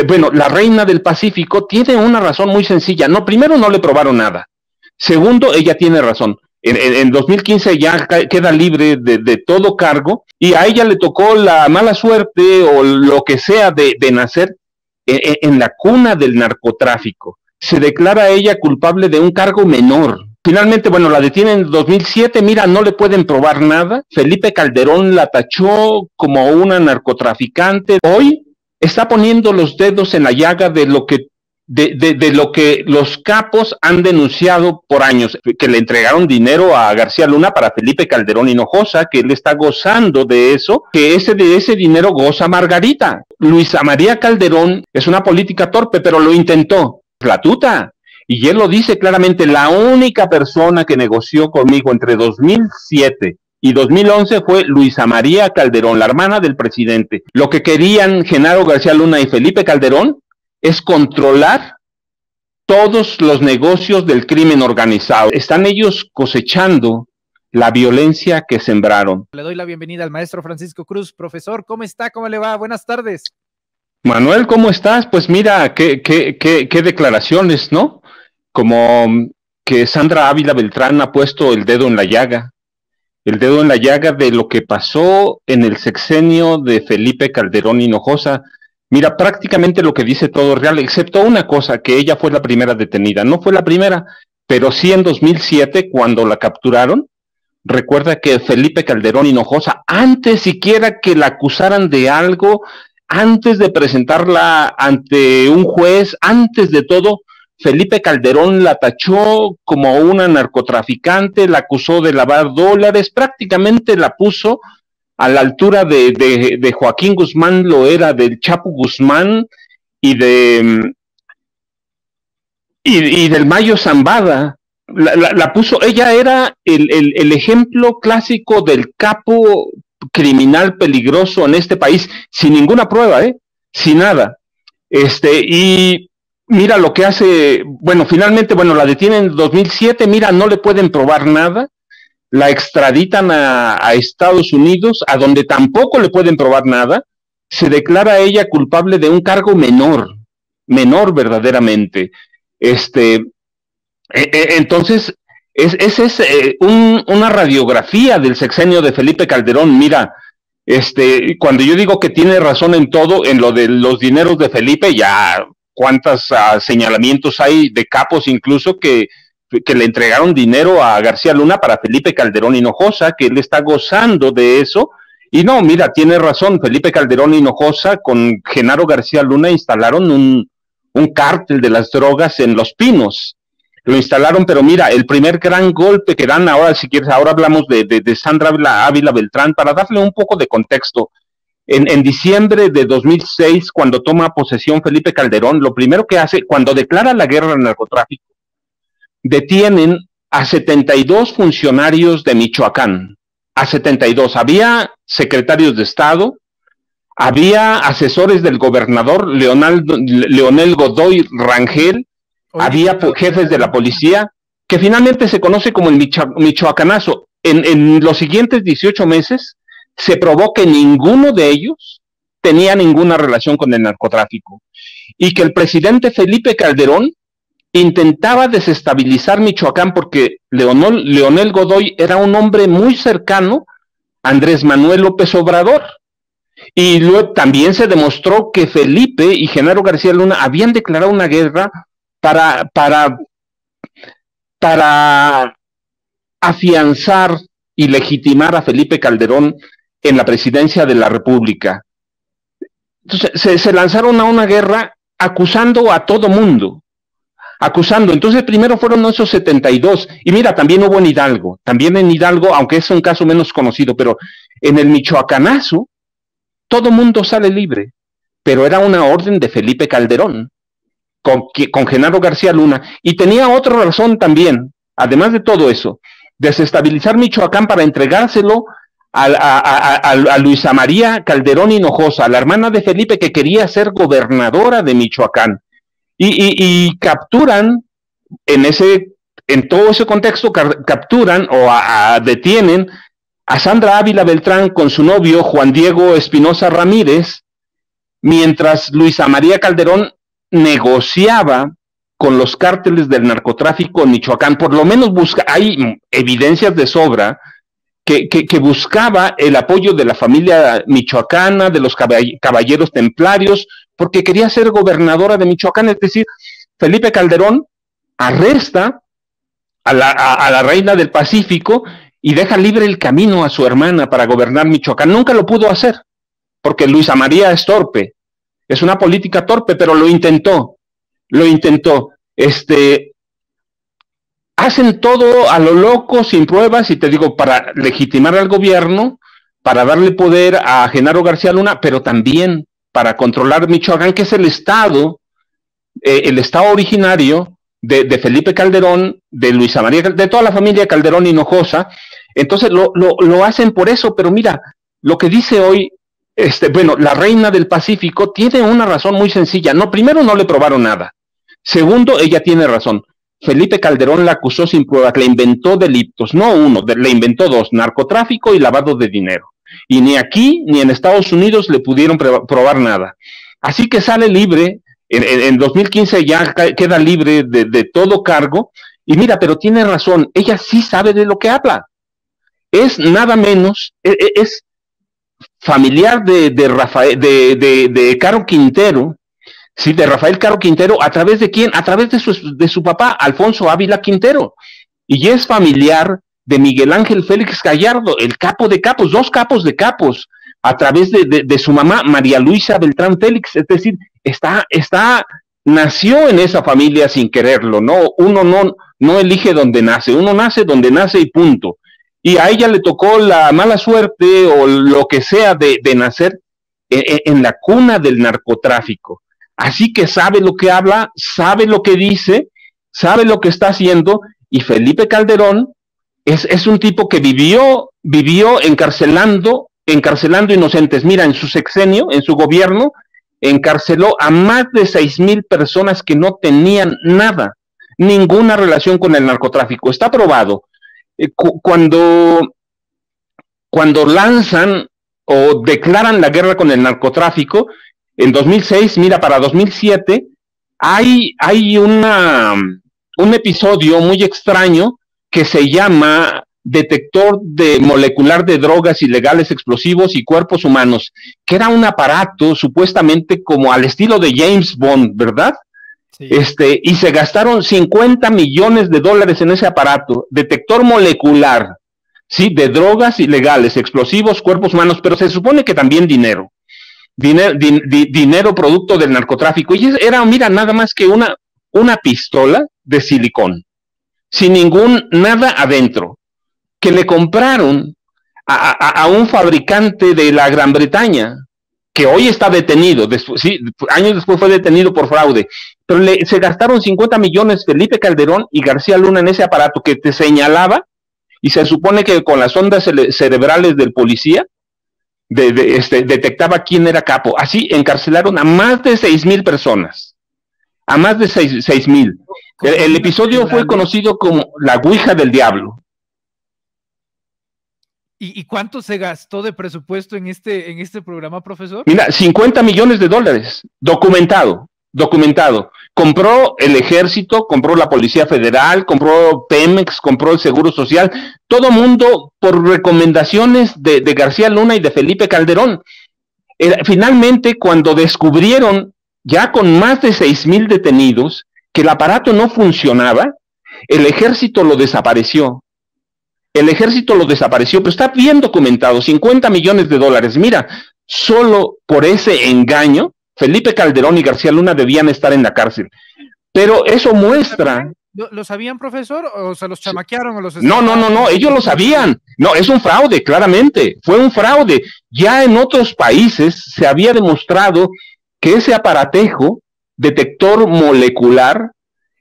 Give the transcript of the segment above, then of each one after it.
Bueno, la reina del Pacífico tiene una razón muy sencilla. No, primero no le probaron nada. Segundo, ella tiene razón. En 2015 ya queda libre de todo cargo y a ella le tocó la mala suerte o lo que sea de nacer en la cuna del narcotráfico. Se declara ella culpable de un cargo menor. Finalmente, bueno, la detienen en 2007, mira, no le pueden probar nada. Felipe Calderón la tachó como una narcotraficante. Hoy está poniendo los dedos en la llaga de lo que los capos han denunciado por años, que le entregaron dinero a García Luna para Felipe Calderón Hinojosa, que él está gozando de eso, que de ese dinero goza Margarita. Luisa María Calderón es una política torpe, pero lo intentó. La tuta. Y él lo dice claramente, la única persona que negoció conmigo entre 2007 y 2011 fue Luisa María Calderón, la hermana del presidente. Lo que querían Genaro García Luna y Felipe Calderón es controlar todos los negocios del crimen organizado. Están ellos cosechando la violencia que sembraron. Le doy la bienvenida al maestro Francisco Cruz. Profesor, ¿cómo está? ¿Cómo le va? Buenas tardes. Manuel, ¿cómo estás? Pues mira, qué declaraciones, ¿no? Como que Sandra Ávila Beltrán ha puesto el dedo en la llaga de lo que pasó en el sexenio de Felipe Calderón Hinojosa. Mira, prácticamente lo que dice todo es real, excepto una cosa, que ella fue la primera detenida. No fue la primera, pero sí en 2007, cuando la capturaron. Recuerda que Felipe Calderón Hinojosa, antes siquiera que la acusaran de algo, antes de presentarla ante un juez, antes de todo, Felipe Calderón la tachó como una narcotraficante, la acusó de lavar dólares, prácticamente la puso a la altura de Joaquín Guzmán Loera, del Chapo Guzmán y del Mayo Zambada. La puso, ella era el ejemplo clásico del capo criminal peligroso en este país, sin ninguna prueba, sin nada. Y mira lo que hace, bueno, finalmente, la detienen en 2007, mira, no le pueden probar nada, la extraditan a Estados Unidos, a donde tampoco le pueden probar nada, se declara ella culpable de un cargo menor verdaderamente. Entonces, es una radiografía del sexenio de Felipe Calderón. Mira, cuando yo digo que tiene razón en todo, en lo de los dineros de Felipe, ya cuántos señalamientos hay de capos incluso que le entregaron dinero a García Luna para Felipe Calderón Hinojosa, que él está gozando de eso. Y no, mira, tiene razón, Felipe Calderón Hinojosa con Genaro García Luna instalaron un cártel de las drogas en Los Pinos. Lo instalaron, pero mira, el primer gran golpe que dan ahora, si quieres, ahora hablamos de Sandra Ávila Beltrán, para darle un poco de contexto. En diciembre de 2006, cuando toma posesión Felipe Calderón, lo primero que hace, cuando declara la guerra al narcotráfico, detienen a 72 funcionarios de Michoacán, a 72. Había secretarios de Estado, había asesores del gobernador Leonel Godoy Rangel, había jefes de la policía, que finalmente se conoce como el Michoacanazo. En los siguientes 18 meses se probó que ninguno de ellos tenía ninguna relación con el narcotráfico y que el presidente Felipe Calderón intentaba desestabilizar Michoacán porque Leonel Godoy era un hombre muy cercano a Andrés Manuel López Obrador. Y luego también se demostró que Felipe y Genaro García Luna habían declarado una guerra para afianzar y legitimar a Felipe Calderón en la presidencia de la República. Entonces se lanzaron a una guerra acusando a todo mundo. Entonces primero fueron esos 72, y mira, también hubo en Hidalgo, aunque es un caso menos conocido, pero en el Michoacanazo, todo mundo sale libre, pero era una orden de Felipe Calderón, con Genaro García Luna, y tenía otra razón también, además de todo eso, desestabilizar Michoacán para entregárselo a Luisa María Calderón Hinojosa, la hermana de Felipe, que quería ser gobernadora de Michoacán. Y capturan en todo ese contexto, capturan o detienen a Sandra Ávila Beltrán con su novio Juan Diego Espinosa Ramírez, mientras Luisa María Calderón negociaba con los cárteles del narcotráfico en Michoacán. Por lo menos hay evidencias de sobra que buscaba el apoyo de la familia michoacana, de los caballeros templarios, porque quería ser gobernadora de Michoacán. Es decir, Felipe Calderón arresta a la reina del Pacífico y deja libre el camino a su hermana para gobernar Michoacán. Nunca lo pudo hacer, porque Luisa María es torpe, es una política torpe, pero lo intentó. Hacen todo a lo loco, sin pruebas, y te digo, para legitimar al gobierno, para darle poder a Genaro García Luna, pero también para controlar Michoacán, que es el estado originario de Felipe Calderón, de Luisa María, de toda la familia Calderón Hinojosa. Entonces lo hacen por eso, pero mira, lo que dice hoy, la reina del Pacífico tiene una razón muy sencilla. No, primero, no le probaron nada. Segundo, ella tiene razón. Felipe Calderón la acusó sin pruebas, le inventó delitos, no uno, le inventó dos: narcotráfico y lavado de dinero. Y ni aquí ni en Estados Unidos le pudieron probar nada. Así que sale libre, en 2015 ya queda libre de todo cargo. Y mira, pero tiene razón, ella sí sabe de lo que habla. Es nada menos, es familiar de Caro Quintero. Sí, de Rafael Caro Quintero. ¿A través de quién? A través de su papá, Alfonso Ávila Quintero. Y es familiar de Miguel Ángel Félix Gallardo, el capo de capos, dos capos de capos, a través de su mamá, María Luisa Beltrán Félix. Es decir, nació en esa familia sin quererlo, ¿no? Uno no elige dónde nace, uno nace donde nace y punto. Y a ella le tocó la mala suerte o lo que sea de nacer en la cuna del narcotráfico. Así que sabe lo que habla, sabe lo que dice, sabe lo que está haciendo. Y Felipe Calderón es un tipo que vivió encarcelando inocentes. Mira, en su sexenio, en su gobierno, encarceló a más de 6,000 personas que no tenían ninguna relación con el narcotráfico. Está probado. Cuando lanzan o declaran la guerra con el narcotráfico, en 2006, mira, para 2007, hay un episodio muy extraño que se llama detector molecular de drogas ilegales, explosivos y cuerpos humanos, que era un aparato supuestamente como al estilo de James Bond, ¿verdad? Sí. Y se gastaron $50 millones en ese aparato, detector molecular, sí, de drogas ilegales, explosivos, cuerpos humanos, pero se supone que también dinero producto del narcotráfico. Y era, mira, nada más que una pistola de silicón, sin nada adentro, que le compraron a un fabricante de la Gran Bretaña, que hoy está detenido, años después fue detenido por fraude, pero se gastaron 50 millones Felipe Calderón y García Luna en ese aparato que te señalaba, y se supone que con las ondas cerebrales del policía, detectaba quién era capo. Así encarcelaron a más de 6,000 personas. A más de 6,000. El episodio fue conocido como la Ouija del Diablo. ¿Y cuánto se gastó de presupuesto en este programa, profesor? Mira, $50 millones, documentado. Compró el ejército, compró la Policía Federal, compró Pemex, compró el Seguro Social, todo mundo por recomendaciones de García Luna y de Felipe Calderón. Finalmente, cuando descubrieron, ya con más de 6,000 detenidos, que el aparato no funcionaba, el ejército lo desapareció. Pero está bien documentado, $50 millones. Mira, solo por ese engaño, Felipe Calderón y García Luna debían estar en la cárcel. Pero eso muestra... ¿Lo sabían, profesor? ¿O se los chamaquearon? No, ellos lo sabían. No, es un fraude, claramente. Fue un fraude. Ya en otros países se había demostrado que ese aparatejo, detector molecular,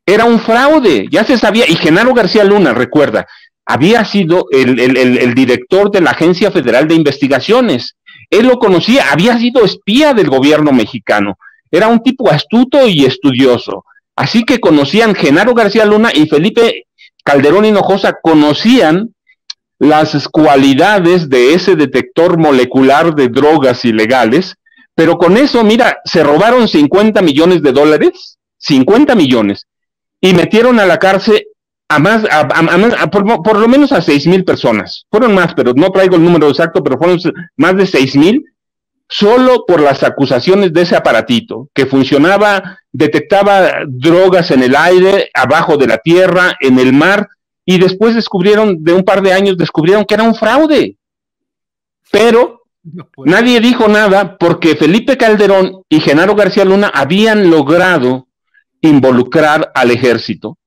era un fraude. Ya se sabía. Y Genaro García Luna, recuerda, había sido el director de la Agencia Federal de Investigaciones. Él lo conocía, había sido espía del gobierno mexicano. Era un tipo astuto y estudioso. Así que conocían, Genaro García Luna y Felipe Calderón Hinojosa conocían las cualidades de ese detector molecular de drogas ilegales Pero con eso, mira, se robaron $50 millones, 50 millones, y metieron a la cárcel por lo menos a 6,000 personas. Fueron más, pero no traigo el número exacto, pero fueron más de 6,000, solo por las acusaciones de ese aparatito, que funcionaba, detectaba drogas en el aire, abajo de la tierra, en el mar, y después de un par de años, descubrieron que era un fraude. Pero nadie dijo nada porque Felipe Calderón y Genaro García Luna habían logrado involucrar al ejército.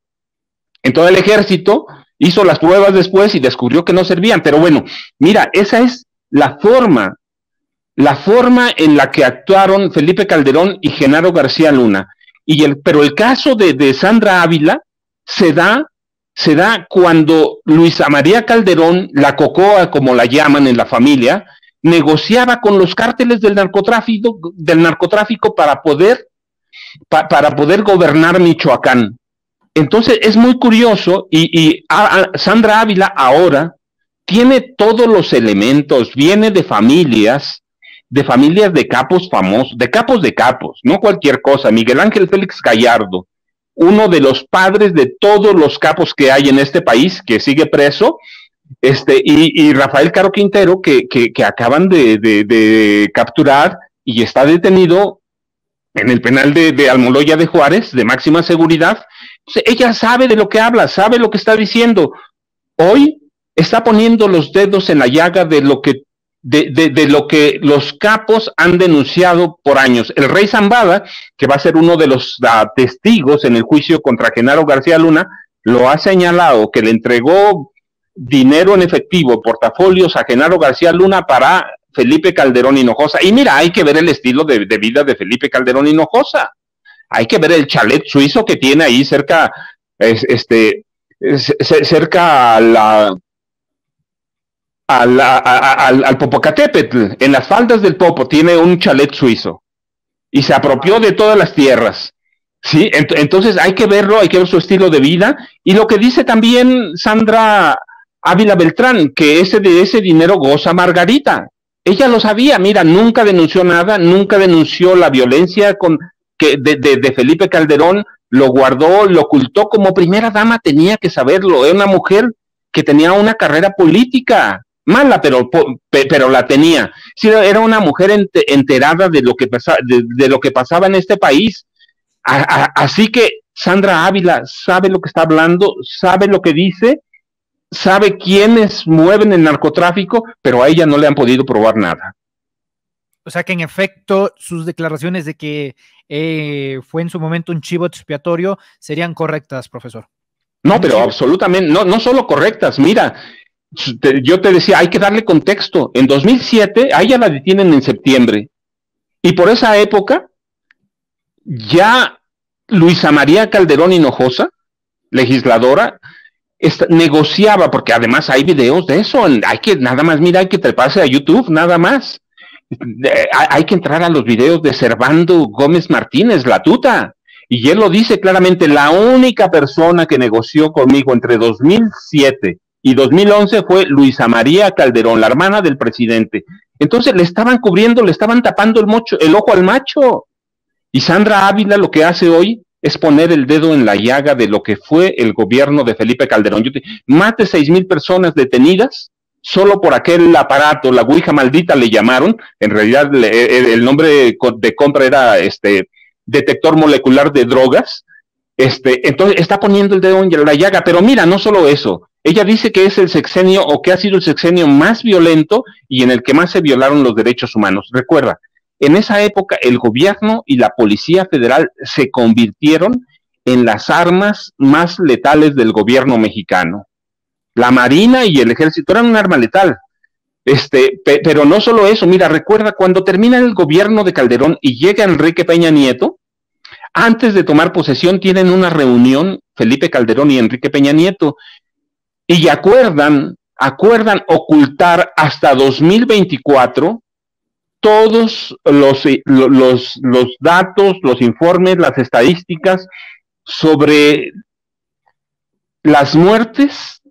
Entonces el ejército hizo las pruebas después y descubrió que no servían. Pero bueno, mira, esa es la forma en la que actuaron Felipe Calderón y Genaro García Luna. Pero el caso de Sandra Ávila se da cuando Luisa María Calderón, la Cocoa, como la llaman en la familia, negociaba con los cárteles del narcotráfico para poder gobernar Michoacán. Entonces es muy curioso y Sandra Ávila ahora tiene todos los elementos, viene de familias de capos famosos, de capos, no cualquier cosa. Miguel Ángel Félix Gallardo, uno de los padres de todos los capos que hay en este país, que sigue preso, y Rafael Caro Quintero, que acaban de capturar y está detenido en el penal de Almoloya de Juárez, de máxima seguridad. Entonces, ella sabe de lo que habla, sabe lo que está diciendo. Hoy está poniendo los dedos en la llaga de lo que los capos han denunciado por años. El rey Zambada, que va a ser uno de los testigos en el juicio contra Genaro García Luna, lo ha señalado, que le entregó dinero en efectivo, portafolios a Genaro García Luna para Felipe Calderón Hinojosa. Y mira, hay que ver el estilo de vida de Felipe Calderón Hinojosa. Hay que ver el chalet suizo que tiene ahí cerca, cerca al Popocatépetl, en las faldas del Popo, tiene un chalet suizo y se apropió de todas las tierras. Sí, entonces hay que verlo, hay que ver su estilo de vida. Y lo que dice también Sandra Ávila Beltrán, que de ese dinero goza Margarita. Ella lo sabía, mira, nunca denunció nada, nunca denunció la violencia de Felipe Calderón, lo guardó, lo ocultó. Como primera dama tenía que saberlo. Era una mujer que tenía una carrera política mala, pero la tenía. Sí, era una mujer enterada de lo que pasaba en este país. Así que Sandra Ávila sabe lo que está hablando, sabe lo que dice, sabe quiénes mueven el narcotráfico, pero a ella no le han podido probar nada. O sea que en efecto sus declaraciones de que fue en su momento un chivo expiatorio serían correctas, profesor. No, pero absolutamente, no solo correctas. Mira, yo te decía, hay que darle contexto. En 2007, a ella la detienen en septiembre, y por esa época ya Luisa María Calderón Hinojosa, legisladora, negociaba, porque además hay videos de eso. Hay que treparse a YouTube, nada más. Hay que entrar a los videos de Servando Gómez Martínez, la tuta, y él lo dice claramente: la única persona que negoció conmigo entre 2007 y 2011 fue Luisa María Calderón, la hermana del presidente. Entonces le estaban cubriendo, le estaban tapando el ojo al macho. Y Sandra Ávila lo que hace hoy es poner el dedo en la llaga de lo que fue el gobierno de Felipe Calderón. Más de 6,000 personas detenidas solo por aquel aparato, la ouija maldita le llamaron. En realidad el nombre de compra era detector molecular de drogas. Entonces está poniendo el dedo en la llaga. Pero mira, no solo eso, ella dice que es el sexenio, o que ha sido el sexenio más violento y en el que más se violaron los derechos humanos. Recuerda, en esa época el gobierno y la Policía Federal se convirtieron en las armas más letales del gobierno mexicano. La Marina y el Ejército eran un arma letal. Pero no solo eso, mira, recuerda, cuando termina el gobierno de Calderón y llega Enrique Peña Nieto, antes de tomar posesión tienen una reunión Felipe Calderón y Enrique Peña Nieto, y acuerdan ocultar hasta 2024 todos los datos, los informes, las estadísticas sobre las muertes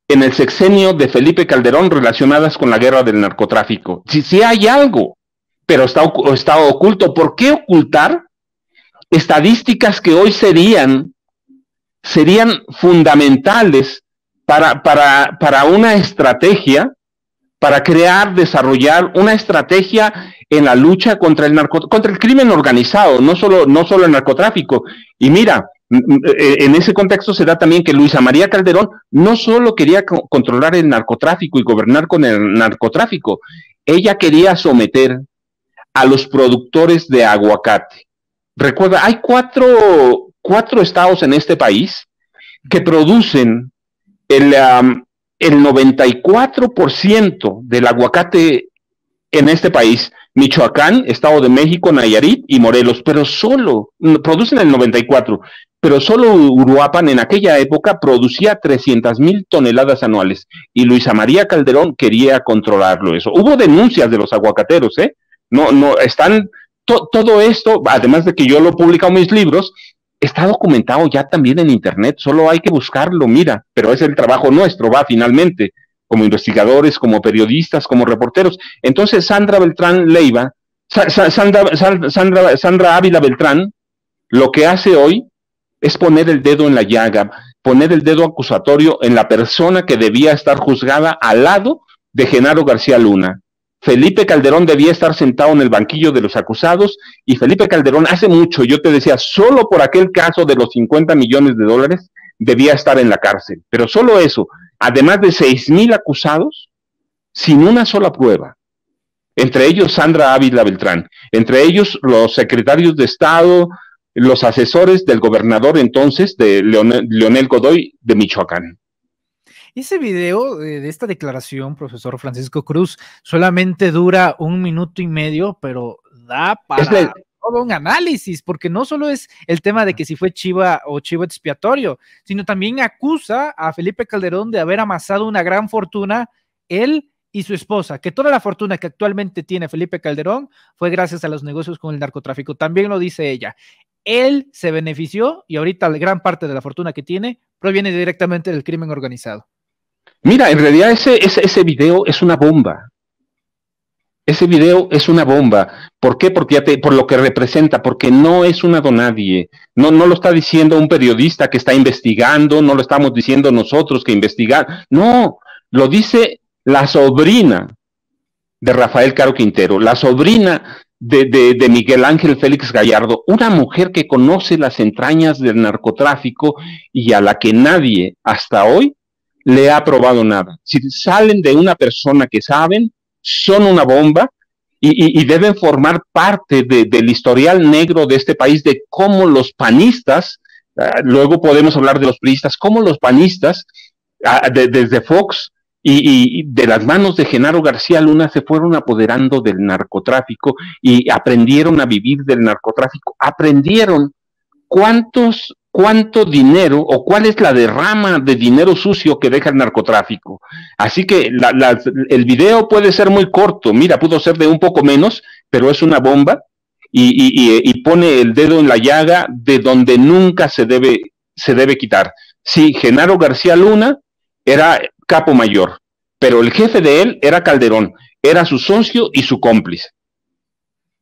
en el sexenio de Felipe Calderón relacionadas con la guerra del narcotráfico. Si hay algo pero está oculto. ¿Por qué ocultar estadísticas que hoy serían fundamentales para una estrategia, para desarrollar una estrategia en la lucha contra el crimen organizado, no solo el narcotráfico? Y mira, en ese contexto se da también que Luisa María Calderón no solo quería controlar el narcotráfico y gobernar con el narcotráfico, ella quería someter a los productores de aguacate. Recuerda, hay cuatro estados en este país que producen el 94% del aguacate en este país: Michoacán, Estado de México, Nayarit y Morelos, pero solo producen el 94%, pero solo Uruapan en aquella época producía 300,000 toneladas anuales, y Luisa María Calderón quería controlarlo eso. Hubo denuncias de los aguacateros, todo esto, además de que yo lo he publicado en mis libros, está documentado ya también en internet, solo hay que buscarlo, mira, pero es el trabajo nuestro, finalmente, como investigadores, como periodistas, como reporteros. Entonces Sandra Ávila Beltrán, lo que hace hoy es poner el dedo en la llaga, poner el dedo acusatorio en la persona que debía estar juzgada al lado de Genaro García Luna. Felipe Calderón debía estar sentado en el banquillo de los acusados, y Felipe Calderón hace mucho, yo te decía, solo por aquel caso de los 50 millones de dólares debía estar en la cárcel, pero solo eso, además de 6,000 acusados, sin una sola prueba, entre ellos Sandra Ávila Beltrán, entre ellos los secretarios de Estado, los asesores del gobernador entonces, de Leonel Godoy, de Michoacán. Ese video de esta declaración, profesor Francisco Cruz, solamente dura 1 minuto y medio, pero da para todo un análisis, porque no solo es el tema de que si fue chiva o chivo expiatorio, sino también acusa a Felipe Calderón de haber amasado una gran fortuna, él y su esposa, que toda la fortuna que actualmente tiene Felipe Calderón fue gracias a los negocios con el narcotráfico. También lo dice ella. Él se benefició y ahorita la gran parte de la fortuna que tiene proviene directamente del crimen organizado. Mira, en realidad ese video es una bomba. Ese video es una bomba. ¿Por qué? Porque por lo que representa, porque no es una donadie. No lo está diciendo un periodista que está investigando, no lo estamos diciendo nosotros que investigar. No, lo dice la sobrina de Rafael Caro Quintero, la sobrina de Miguel Ángel Félix Gallardo, una mujer que conoce las entrañas del narcotráfico y a la que nadie hasta hoy le ha probado nada. Si salen de una persona que saben, son una bomba y deben formar parte del historial negro de este país, de cómo los panistas, luego podemos hablar de los priistas, cómo los panistas, desde Fox y de las manos de Genaro García Luna, se fueron apoderando del narcotráfico y aprendieron a vivir del narcotráfico, aprendieron cuánto dinero o cuál es la derrama de dinero sucio que deja el narcotráfico. Así que el video puede ser muy corto, mira, pudo ser de un poco menos, pero es una bomba y pone el dedo en la llaga de donde nunca se debe quitar. Sí, Genaro García Luna era capo mayor, pero el jefe de él era Calderón, era su socio y su cómplice.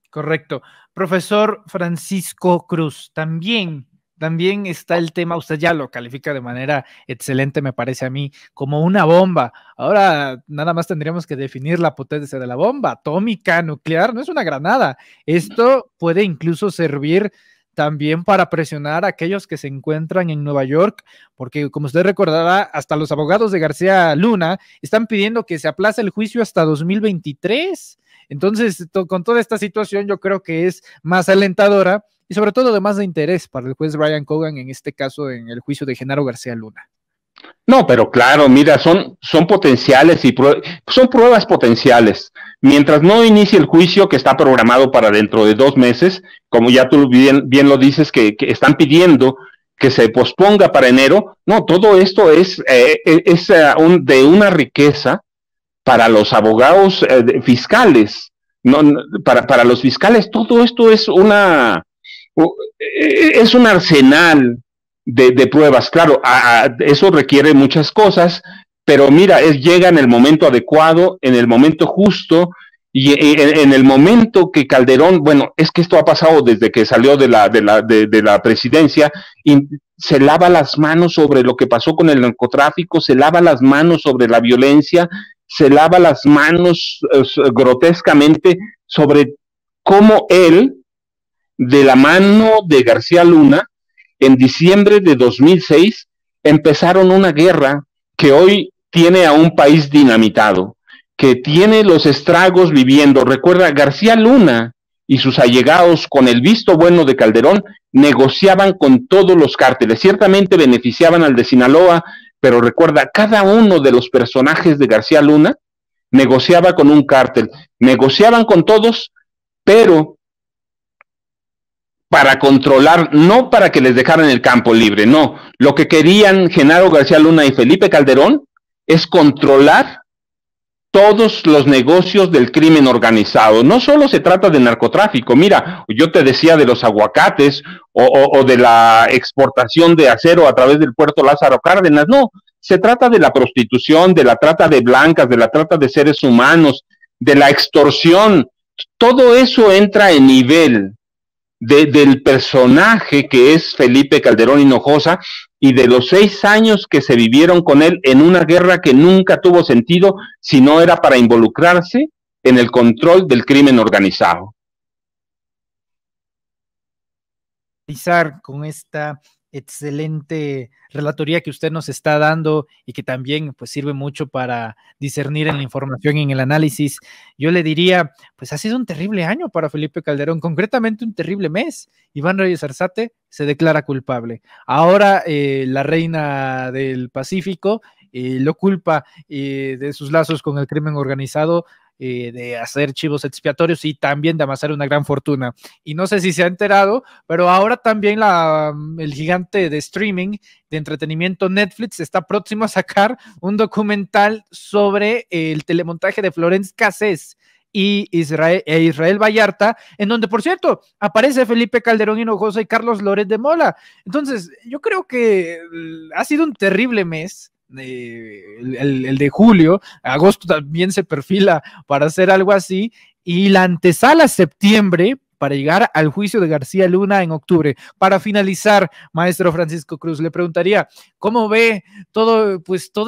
Correcto. Profesor Francisco Cruz, también está el tema, usted ya lo califica de manera excelente, me parece a mí, como una bomba. Ahora nada más tendríamos que definir la potencia de la bomba atómica, nuclear, no es una granada. Esto puede incluso servir también para presionar a aquellos que se encuentran en Nueva York, porque como usted recordará, hasta los abogados de García Luna están pidiendo que se aplace el juicio hasta 2023. Entonces, con toda esta situación, yo creo que es más alentadora y sobre todo de más de interés para el juez Brian Cogan, en este caso en el juicio de Genaro García Luna. No, pero claro, mira, son potenciales y son pruebas potenciales. Mientras no inicie el juicio, que está programado para dentro de 2 meses, como ya tú bien lo dices, que están pidiendo que se posponga para enero, no, todo esto es de una riqueza para los abogados fiscales, para los fiscales. Todo esto es un arsenal de pruebas. Claro, eso requiere muchas cosas, pero mira, llega en el momento adecuado, en el momento justo, Y en el momento que Calderón, bueno, es que esto ha pasado desde que salió de la presidencia, y se lava las manos sobre lo que pasó con el narcotráfico, se lava las manos sobre la violencia, se lava las manos grotescamente sobre cómo él, de la mano de García Luna, en diciembre de 2006, empezaron una guerra que hoy tiene a un país dinamitado, que tiene los estragos viviendo. Recuerda, García Luna y sus allegados, con el visto bueno de Calderón, negociaban con todos los cárteles. Ciertamente beneficiaban al de Sinaloa, pero recuerda, cada uno de los personajes de García Luna negociaba con un cártel. Negociaban con todos, pero para controlar, no para que les dejaran el campo libre, no. Lo que querían Genaro García Luna y Felipe Calderón es controlar todos los negocios del crimen organizado. No solo se trata de narcotráfico, mira, yo te decía de los aguacates o de la exportación de acero a través del puerto Lázaro Cárdenas, no, se trata de la prostitución, de la trata de blancas, de la trata de seres humanos, de la extorsión. Todo eso entra en nivel del personaje que es Felipe Calderón Hinojosa y de los 6 años que se vivieron con él en una guerra que nunca tuvo sentido si no era para involucrarse en el control del crimen organizado. Con esta excelente relatoría que usted nos está dando y que también pues sirve mucho para discernir en la información y en el análisis, yo le diría, pues ha sido un terrible año para Felipe Calderón, concretamente un terrible mes. Iván Reyes Arzate se declara culpable. Ahora la reina del Pacífico lo culpa de sus lazos con el crimen organizado, de hacer chivos expiatorios y también de amasar una gran fortuna. Y no sé si se ha enterado, pero ahora también el gigante de streaming, de entretenimiento Netflix, está próximo a sacar un documental sobre el telemontaje de Florence Cassés y Israel Vallarta, en donde, por cierto, aparece Felipe Calderón Hinojosa y Carlos Loret de Mola. Entonces, yo creo que ha sido un terrible mes. El de julio, agosto también se perfila para hacer algo así, y la antesala a septiembre para llegar al juicio de García Luna en octubre. Para finalizar, maestro Francisco Cruz, le preguntaría, ¿cómo ve todo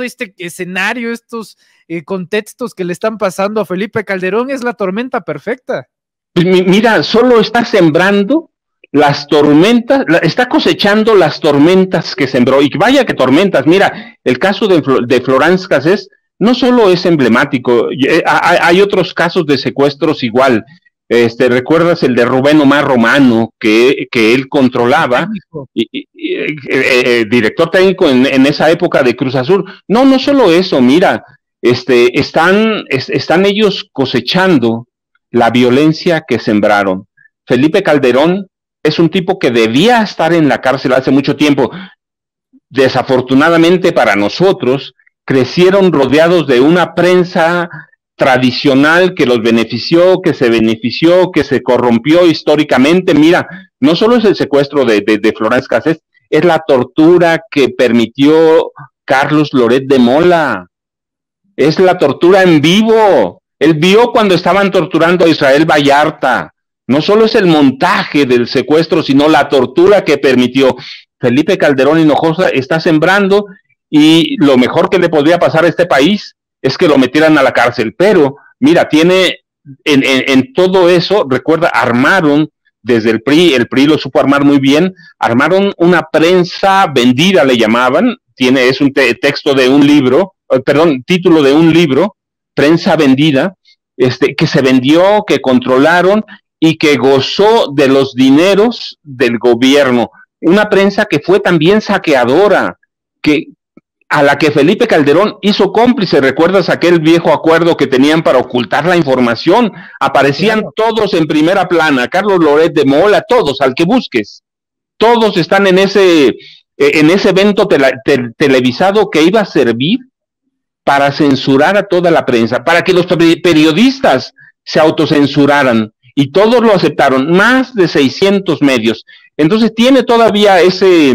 este escenario, estos contextos que le están pasando a Felipe Calderón? Es la tormenta perfecta. Mira, solo está sembrando las tormentas, está cosechando las tormentas que sembró, y vaya que tormentas. Mira, el caso de Florence Cassés no solo es emblemático, hay otros casos de secuestros igual. ¿Recuerdas el de Rubén Omar Romano, que él controlaba, director técnico en esa época de Cruz Azul? No solo eso, mira, están ellos cosechando la violencia que sembraron. Felipe Calderón es un tipo que debía estar en la cárcel hace mucho tiempo. Desafortunadamente para nosotros, crecieron rodeados de una prensa tradicional que los benefició, que se corrompió históricamente. Mira, no solo es el secuestro de Florence Cassés, es la tortura que permitió Carlos Loret de Mola. Es la tortura en vivo. Él vio cuando estaban torturando a Israel Vallarta. No solo es el montaje del secuestro, sino la tortura que permitió. Felipe Calderón Hinojosa está sembrando, y lo mejor que le podría pasar a este país es que lo metieran a la cárcel. Pero, mira, tiene en todo eso, recuerda, armaron desde el PRI lo supo armar muy bien, armaron una prensa vendida, le llamaban, es un texto de un libro, título de un libro, prensa vendida, que se vendió, que controlaron, y que gozó de los dineros del gobierno. Una prensa que fue también saqueadora, a la que Felipe Calderón hizo cómplice. ¿Recuerdas aquel viejo acuerdo que tenían para ocultar la información? Aparecían todos en primera plana, Carlos Loret de Mola, todos, al que busques. Todos están en ese evento televisado que iba a servir para censurar a toda la prensa, para que los periodistas se autocensuraran. Y todos lo aceptaron, más de 600 medios. Entonces tiene todavía ese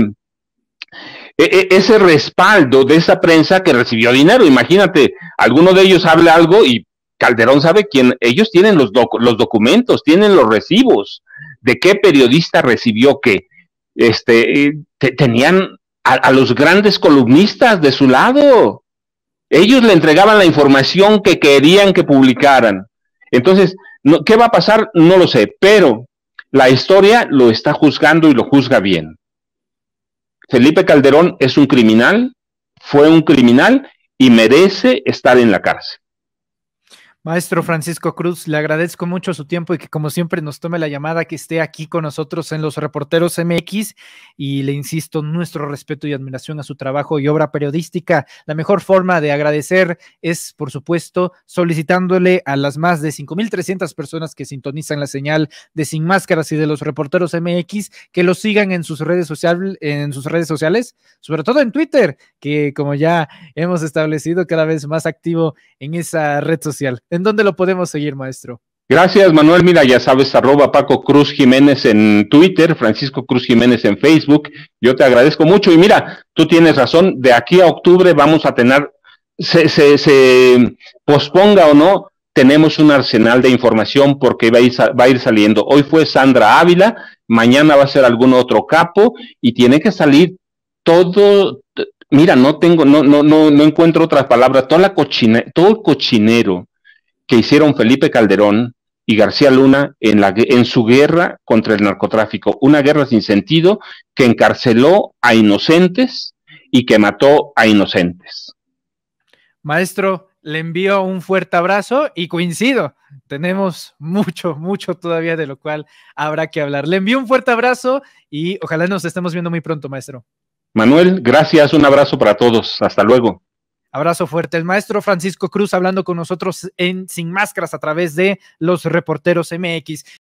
respaldo de esa prensa que recibió dinero. Imagínate, alguno de ellos habla algo y Calderón sabe quién, ellos tienen los documentos, tienen los recibos de qué periodista recibió qué. Tenían a los grandes columnistas de su lado. Ellos le entregaban la información que querían que publicaran. Entonces, ¿qué va a pasar? No lo sé, pero la historia lo está juzgando y lo juzga bien. Felipe Calderón es un criminal, fue un criminal y merece estar en la cárcel. Maestro Francisco Cruz, le agradezco mucho su tiempo y que como siempre nos tome la llamada, que esté aquí con nosotros en Los Reporteros MX, y le insisto, nuestro respeto y admiración a su trabajo y obra periodística. La mejor forma de agradecer es, por supuesto, solicitándole a las más de 5,300 personas que sintonizan la señal de Sin Máscaras y de Los Reporteros MX, que lo sigan en sus redes sociales, sobre todo en Twitter, que como ya hemos establecido, cada vez más activo en esa red social. ¿En dónde lo podemos seguir, maestro? Gracias, Manuel. Mira, ya sabes, @Paco Cruz Jiménez en Twitter, Francisco Cruz Jiménez en Facebook. Yo te agradezco mucho. Y mira, tú tienes razón, de aquí a octubre vamos a tener, se posponga o no, tenemos un arsenal de información porque va a ir saliendo. Hoy fue Sandra Ávila, mañana va a ser algún otro capo y tiene que salir todo. Mira, no encuentro otras palabras. Todo el cochinero que hicieron Felipe Calderón y García Luna en su guerra contra el narcotráfico, una guerra sin sentido que encarceló a inocentes y que mató a inocentes. Maestro, le envío un fuerte abrazo y coincido, tenemos mucho todavía de lo cual habrá que hablar. Le envío un fuerte abrazo y ojalá nos estemos viendo muy pronto, maestro. Manuel, gracias, un abrazo para todos, hasta luego. Abrazo fuerte. El maestro Francisco Cruz hablando con nosotros en Sin Máscaras a través de Los Reporteros MX.